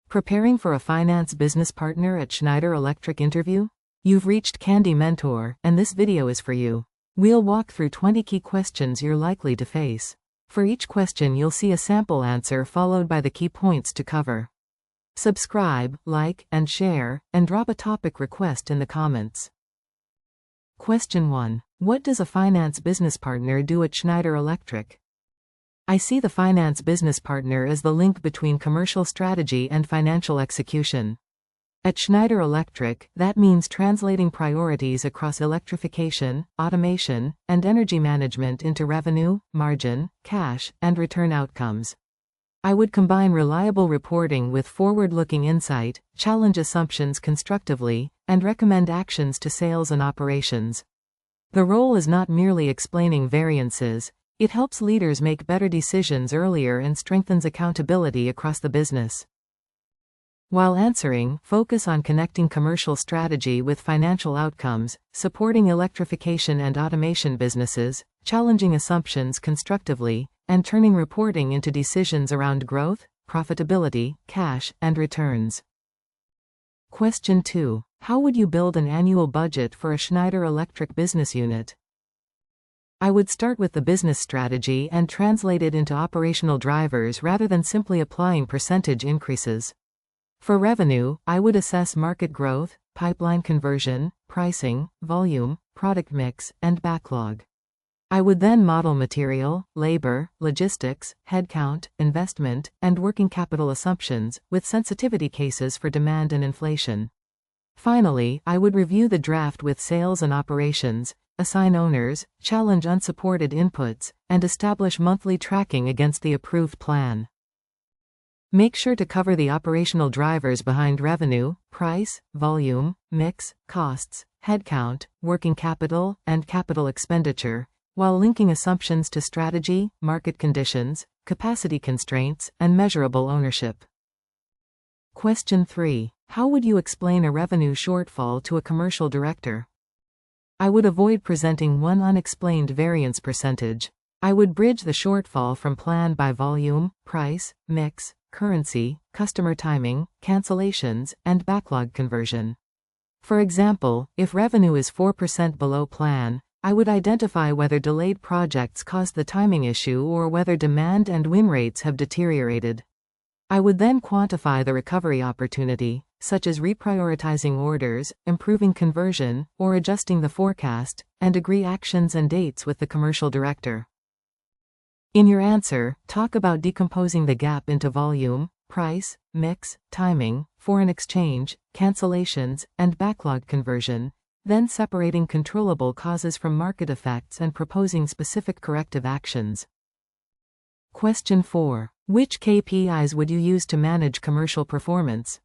Preparing for a finance business partner at Schneider Electric interview? You've reached Candy Mentor, and this video is for you. We'll walk through 20 key questions you're likely to face. For each question you'll see a sample answer followed by the key points to cover. Subscribe, like, and share, and drop a topic request in the comments. Question 1. What does a finance business partner do at Schneider Electric? I see the finance business partner as the link between commercial strategy and financial execution. At Schneider Electric, that means translating priorities across electrification, automation, and energy management into revenue, margin, cash, and return outcomes. I would combine reliable reporting with forward-looking insight, challenge assumptions constructively, and recommend actions to sales and operations. The role is not merely explaining variances. It helps leaders make better decisions earlier and strengthens accountability across the business. While answering, focus on connecting commercial strategy with financial outcomes, supporting electrification and automation businesses, challenging assumptions constructively, and turning reporting into decisions around growth, profitability, cash, and returns. Question 2. How would you build an annual budget for a Schneider Electric business unit? I would start with the business strategy and translate it into operational drivers rather than simply applying percentage increases. For revenue, I would assess market growth, pipeline conversion, pricing, volume, product mix, and backlog. I would then model material, labor, logistics, headcount, investment, and working capital assumptions, with sensitivity cases for demand and inflation. Finally, I would review the draft with sales and operations, assign owners, challenge unsupported inputs, and establish monthly tracking against the approved plan. Make sure to cover the operational drivers behind revenue, price, volume, mix, costs, headcount, working capital, and capital expenditure, while linking assumptions to strategy, market conditions, capacity constraints, and measurable ownership. Question 3. How would you explain a revenue shortfall to a commercial director? I would avoid presenting one unexplained variance percentage. I would bridge the shortfall from plan by volume, price, mix, currency, customer timing, cancellations, and backlog conversion. For example, if revenue is 4% below plan, I would identify whether delayed projects caused the timing issue or whether demand and win rates have deteriorated. I would then quantify the recovery opportunity, such as reprioritizing orders, improving conversion, or adjusting the forecast, and agree actions and dates with the commercial director. In your answer, talk about decomposing the gap into volume, price, mix, timing, foreign exchange, cancellations, and backlog conversion, then separating controllable causes from market effects and proposing specific corrective actions. Question 4. Which KPIs would you use to manage commercial performance?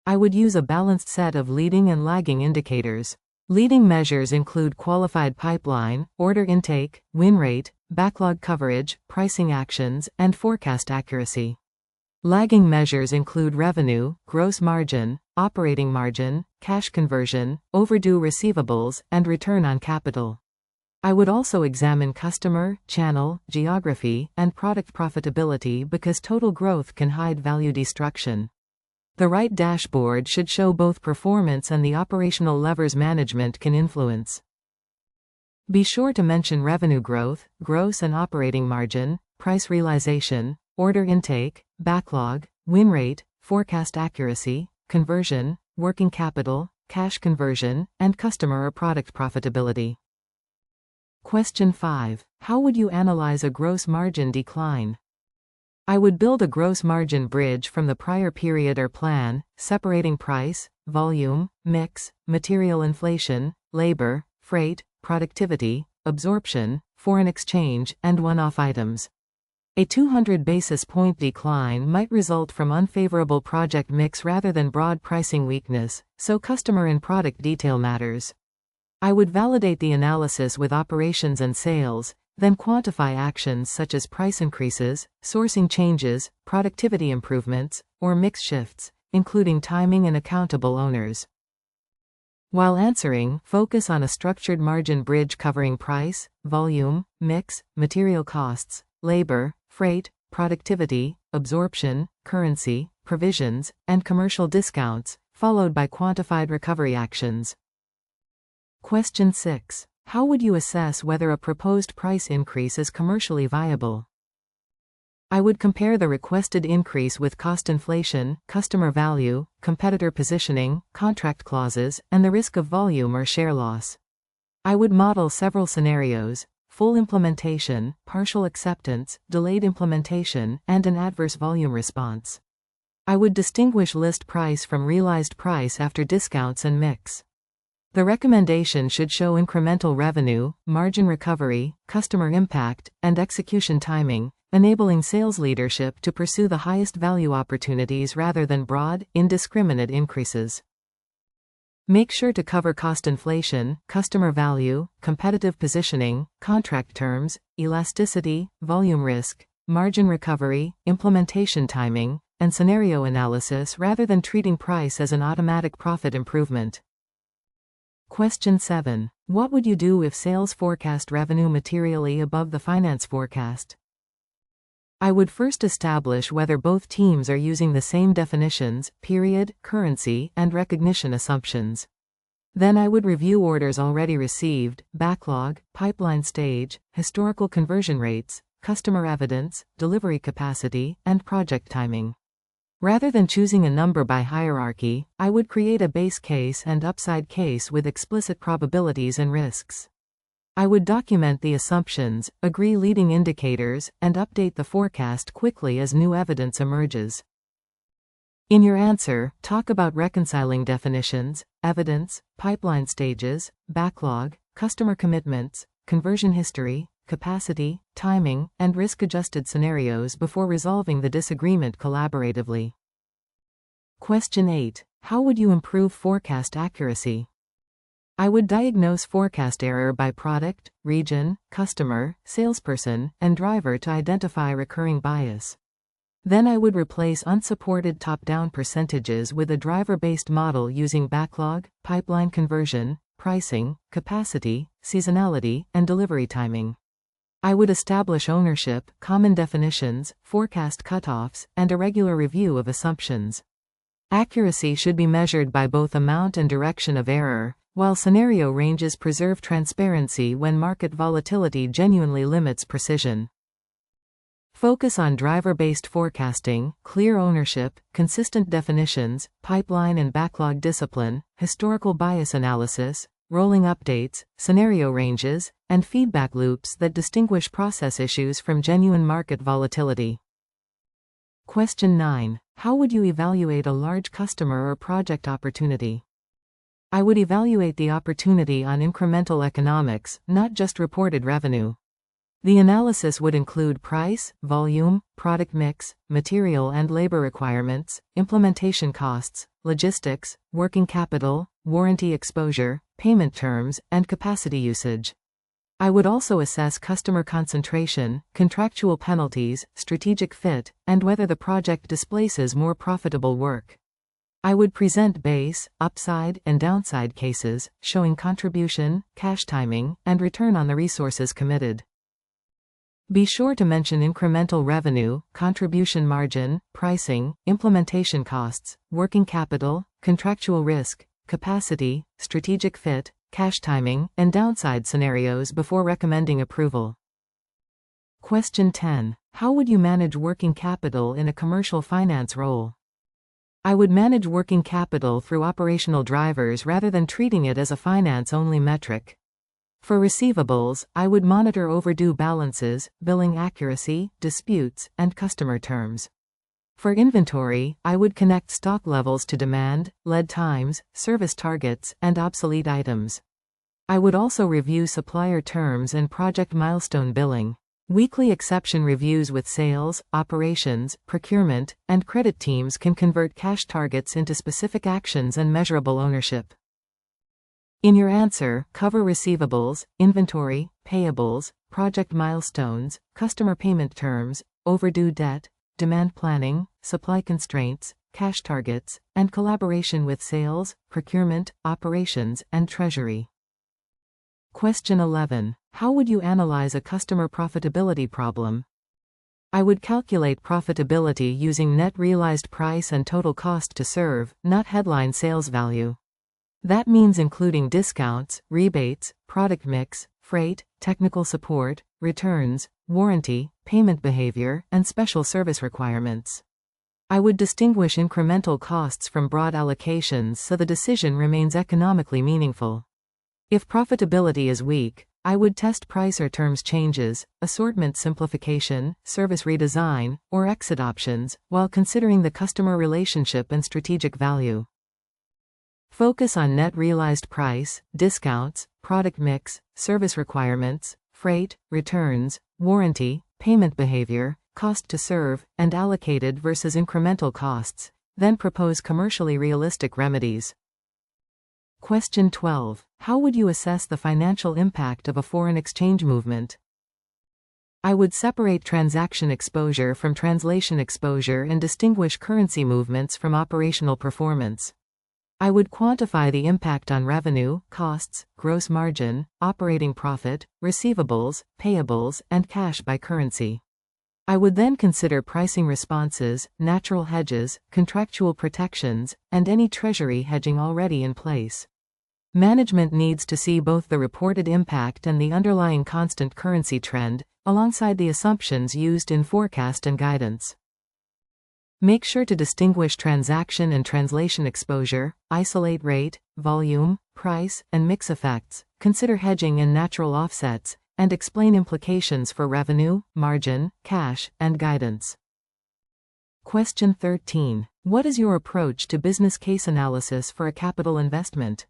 I would use a balanced set of leading and lagging indicators. Leading measures include qualified pipeline, order intake, win rate, backlog coverage, pricing actions, and forecast accuracy. Lagging measures include revenue, gross margin, operating margin, cash conversion, overdue receivables, and return on capital. I would also examine customer, channel, geography, and product profitability because total growth can hide value destruction. The right dashboard should show both performance and the operational levers management can influence. Be sure to mention revenue growth, gross and operating margin, price realization, order intake, backlog, win rate, forecast accuracy, conversion, working capital, cash conversion, and customer or product profitability. Question 5. How would you analyze a gross margin decline? I would build a gross margin bridge from the prior period or plan, separating price, volume, mix, material inflation, labor, freight, productivity, absorption, foreign exchange, and one-off items. A 200 basis point decline might result from unfavorable project mix rather than broad pricing weakness, so customer and product detail matters. I would validate the analysis with operations and sales, then quantify actions such as price increases, sourcing changes, productivity improvements, or mix shifts, including timing and accountable owners. While answering, focus on a structured margin bridge covering price, volume, mix, material costs, labor, freight, productivity, absorption, currency, provisions, and commercial discounts, followed by quantified recovery actions. Question 6. How would you assess whether a proposed price increase is commercially viable? I would compare the requested increase with cost inflation, customer value, competitor positioning, contract clauses, and the risk of volume or share loss. I would model several scenarios: full implementation, partial acceptance, delayed implementation, and an adverse volume response. I would distinguish list price from realized price after discounts and mix. The recommendation should show incremental revenue, margin recovery, customer impact, and execution timing, enabling sales leadership to pursue the highest value opportunities rather than broad, indiscriminate increases. Make sure to cover cost inflation, customer value, competitive positioning, contract terms, elasticity, volume risk, margin recovery, implementation timing, and scenario analysis rather than treating price as an automatic profit improvement. Question 7. What would you do if sales forecast revenue materially above the finance forecast? I would first establish whether both teams are using the same definitions, period, currency, and recognition assumptions. Then I would review orders already received, backlog, pipeline stage, historical conversion rates, customer evidence, delivery capacity, and project timing. Rather than choosing a number by hierarchy, I would create a base case and upside case with explicit probabilities and risks. I would document the assumptions, agree leading indicators, and update the forecast quickly as new evidence emerges. In your answer, talk about reconciling definitions, evidence, pipeline stages, backlog, customer commitments, conversion history, capacity, timing, and risk-adjusted scenarios before resolving the disagreement collaboratively. Question 8. How would you improve forecast accuracy? I would diagnose forecast error by product, region, customer, salesperson, and driver to identify recurring bias. Then I would replace unsupported top-down percentages with a driver-based model using backlog, pipeline conversion, pricing, capacity, seasonality, and delivery timing. I would establish ownership, common definitions, forecast cutoffs, and a regular review of assumptions. Accuracy should be measured by both amount and direction of error, while scenario ranges preserve transparency when market volatility genuinely limits precision. Focus on driver-based forecasting, clear ownership, consistent definitions, pipeline and backlog discipline, historical bias analysis, rolling updates, scenario ranges, and feedback loops that distinguish process issues from genuine market volatility. Question 9. How would you evaluate a large customer or project opportunity? I would evaluate the opportunity on incremental economics, not just reported revenue. The analysis would include price, volume, product mix, material and labor requirements, implementation costs, logistics, working capital, warranty exposure, payment terms, and capacity usage. I would also assess customer concentration, contractual penalties, strategic fit, and whether the project displaces more profitable work. I would present base, upside, and downside cases, showing contribution, cash timing, and return on the resources committed. Be sure to mention incremental revenue, contribution margin, pricing, implementation costs, working capital, contractual risk, capacity, strategic fit, cash timing, and downside scenarios before recommending approval. Question 10. How would you manage working capital in a commercial finance role? I would manage working capital through operational drivers rather than treating it as a finance-only metric. For receivables, I would monitor overdue balances, billing accuracy, disputes, and customer terms. For inventory, I would connect stock levels to demand, lead times, service targets, and obsolete items. I would also review supplier terms and project milestone billing. Weekly exception reviews with sales, operations, procurement, and credit teams can convert cash targets into specific actions and measurable ownership. In your answer, cover receivables, inventory, payables, project milestones, customer payment terms, overdue debt, demand planning, supply constraints, cash targets, and collaboration with sales, procurement, operations, and treasury. Question 11. How would you analyze a customer profitability problem? I would calculate profitability using net realized price and total cost to serve, not headline sales value. That means including discounts, rebates, product mix, freight, technical support, returns, warranty, payment behavior, and special service requirements. I would distinguish incremental costs from broad allocations so the decision remains economically meaningful. If profitability is weak, I would test price or terms changes, assortment simplification, service redesign, or exit options, while considering the customer relationship and strategic value. Focus on net realized price, discounts, product mix, service requirements, freight, returns, warranty, payment behavior, cost to serve, and allocated versus incremental costs, then propose commercially realistic remedies. Question 12. How would you assess the financial impact of a foreign exchange movement? I would separate transaction exposure from translation exposure and distinguish currency movements from operational performance. I would quantify the impact on revenue, costs, gross margin, operating profit, receivables, payables, and cash by currency. I would then consider pricing responses, natural hedges, contractual protections, and any treasury hedging already in place. Management needs to see both the reported impact and the underlying constant currency trend, alongside the assumptions used in forecast and guidance. Make sure to distinguish transaction and translation exposure, isolate rate, volume, price, and mix effects, consider hedging and natural offsets, and explain implications for revenue, margin, cash, and guidance. Question 13. What is your approach to business case analysis for a capital investment?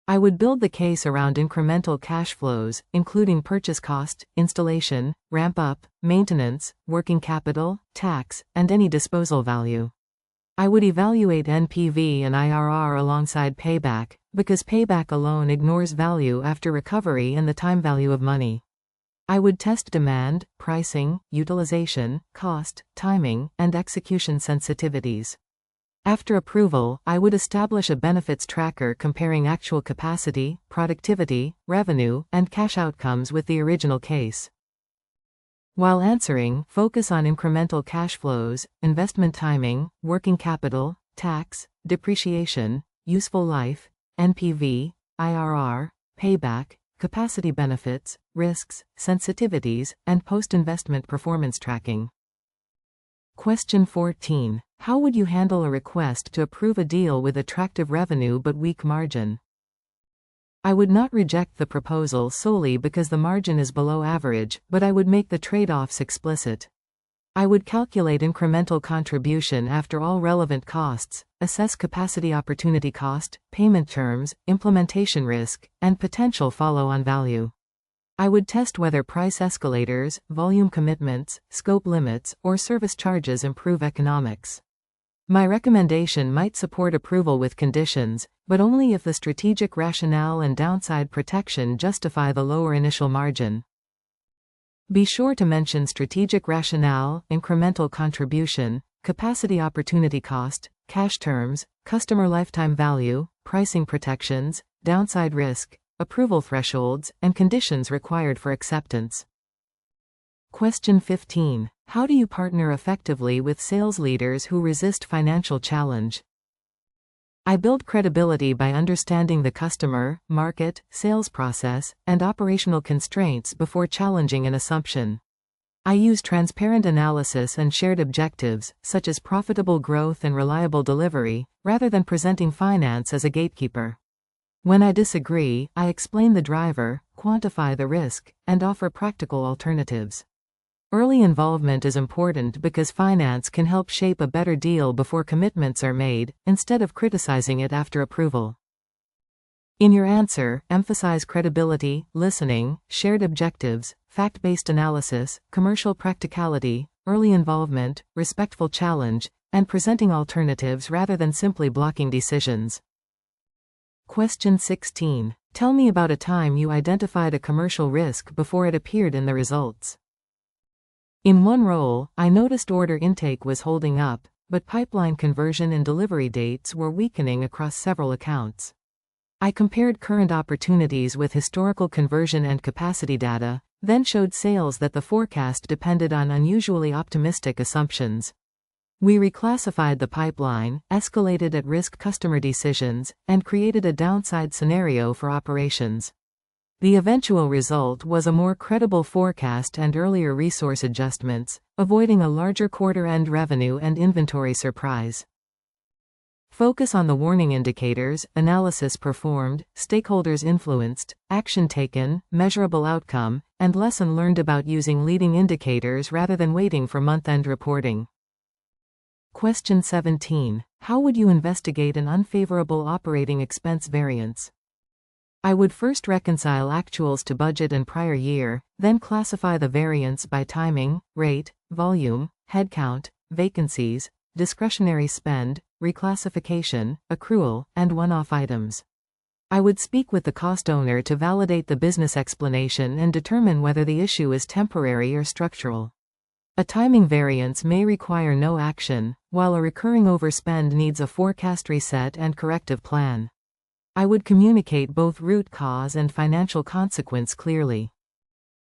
I would build the case around incremental cash flows, including purchase cost, installation, ramp-up, maintenance, working capital, tax, and any disposal value. I would evaluate NPV and IRR alongside payback, because payback alone ignores value after recovery and the time value of money. I would test demand, pricing, utilization, cost, timing, and execution sensitivities. After approval, I would establish a benefits tracker comparing actual capacity, productivity, revenue, and cash outcomes with the original case. While answering, focus on incremental cash flows, investment timing, working capital, tax, depreciation, useful life, NPV, IRR, payback, capacity benefits, risks, sensitivities, and post-investment performance tracking. Question 14. How would you handle a request to approve a deal with attractive revenue but weak margin? I would not reject the proposal solely because the margin is below average, but I would make the trade-offs explicit. I would calculate incremental contribution after all relevant costs, assess capacity opportunity cost, payment terms, implementation risk, and potential follow-on value. I would test whether price escalators, volume commitments, scope limits, or service charges improve economics. My recommendation might support approval with conditions, but only if the strategic rationale and downside protection justify the lower initial margin. Be sure to mention strategic rationale, incremental contribution, capacity opportunity cost, cash terms, customer lifetime value, pricing protections, downside risk, approval thresholds, and conditions required for acceptance. Question 15. How do you partner effectively with sales leaders who resist financial challenge? I build credibility by understanding the customer, market, sales process, and operational constraints before challenging an assumption. I use transparent analysis and shared objectives, such as profitable growth and reliable delivery, rather than presenting finance as a gatekeeper. When I disagree, I explain the driver, quantify the risk, and offer practical alternatives. Early involvement is important because finance can help shape a better deal before commitments are made, instead of criticizing it after approval. In your answer, emphasize credibility, listening, shared objectives, fact-based analysis, commercial practicality, early involvement, respectful challenge, and presenting alternatives rather than simply blocking decisions. Question 16. Tell me about a time you identified a commercial risk before it appeared in the results. In one role, I noticed order intake was holding up, but pipeline conversion and delivery dates were weakening across several accounts. I compared current opportunities with historical conversion and capacity data, then showed sales that the forecast depended on unusually optimistic assumptions. We reclassified the pipeline, escalated at-risk customer decisions, and created a downside scenario for operations. The eventual result was a more credible forecast and earlier resource adjustments, avoiding a larger quarter-end revenue and inventory surprise. Focus on the warning indicators, analysis performed, stakeholders influenced, action taken, measurable outcome, and lesson learned about using leading indicators rather than waiting for month-end reporting. Question 17. How would you investigate an unfavorable operating expense variance? I would first reconcile actuals to budget and prior year, then classify the variance by timing, rate, volume, headcount, vacancies, discretionary spend, reclassification, accrual, and one-off items. I would speak with the cost owner to validate the business explanation and determine whether the issue is temporary or structural. A timing variance may require no action, while a recurring overspend needs a forecast reset and corrective plan. I would communicate both root cause and financial consequence clearly.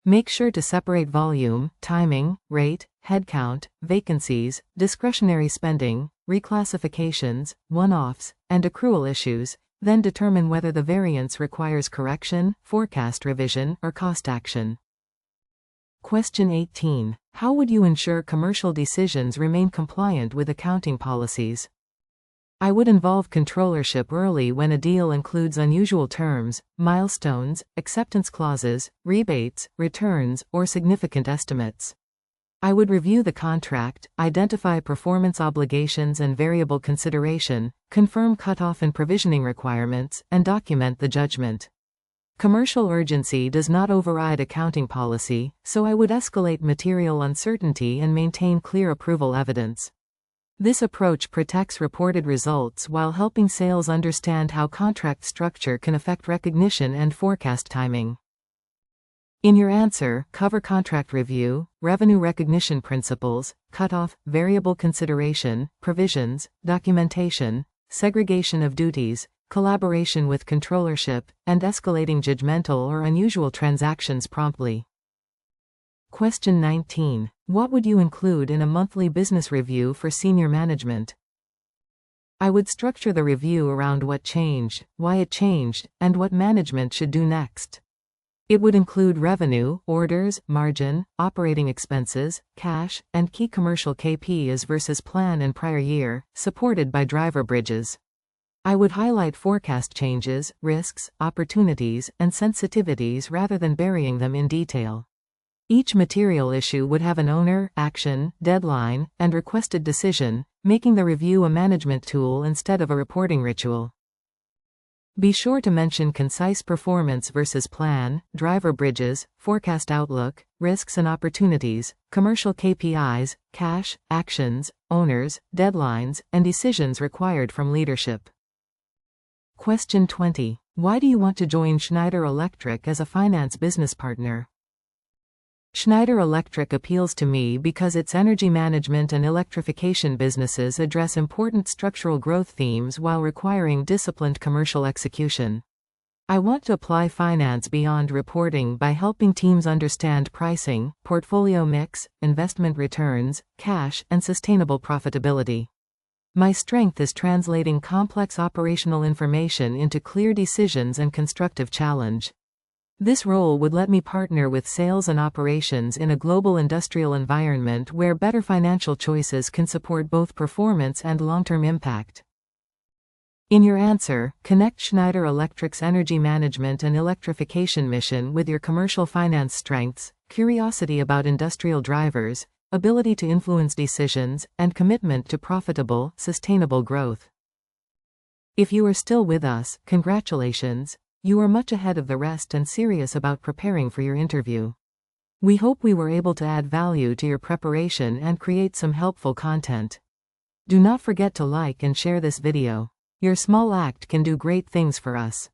Make sure to separate volume, timing, rate, headcount, vacancies, discretionary spending, reclassifications, one-offs, and accrual issues, then determine whether the variance requires correction, forecast revision, or cost action. Question 18. How would you ensure commercial decisions remain compliant with accounting policies? I would involve controllership early when a deal includes unusual terms, milestones, acceptance clauses, rebates, returns, or significant estimates. I would review the contract, identify performance obligations and variable consideration, confirm cutoff and provisioning requirements, and document the judgment. Commercial urgency does not override accounting policy, so I would escalate material uncertainty and maintain clear approval evidence. This approach protects reported results while helping sales understand how contract structure can affect recognition and forecast timing. In your answer, cover contract review, revenue recognition principles, cutoff, variable consideration, provisions, documentation, segregation of duties, collaboration with controllership, and escalating judgmental or unusual transactions promptly. Question 19. What would you include in a monthly business review for senior management? I would structure the review around what changed, why it changed, and what management should do next. It would include revenue, orders, margin, operating expenses, cash, and key commercial KPIs versus plan and prior year, supported by driver bridges. I would highlight forecast changes, risks, opportunities, and sensitivities rather than burying them in detail. Each material issue would have an owner, action, deadline, and requested decision, making the review a management tool instead of a reporting ritual. Be sure to mention concise performance versus plan, driver bridges, forecast outlook, risks and opportunities, commercial KPIs, cash, actions, owners, deadlines, and decisions required from leadership. Question 20. Why do you want to join Schneider Electric as a finance business partner? Schneider Electric appeals to me because its energy management and electrification businesses address important structural growth themes while requiring disciplined commercial execution. I want to apply finance beyond reporting by helping teams understand pricing, portfolio mix, investment returns, cash, and sustainable profitability. My strength is translating complex operational information into clear decisions and constructive challenge. This role would let me partner with sales and operations in a global industrial environment where better financial choices can support both performance and long-term impact. In your answer, connect Schneider Electric's energy management and electrification mission with your commercial finance strengths, curiosity about industrial drivers, ability to influence decisions, and commitment to profitable, sustainable growth. If you are still with us, congratulations. You are much ahead of the rest and serious about preparing for your interview. We hope we were able to add value to your preparation and create some helpful content. Do not forget to like and share this video. Your small act can do great things for us.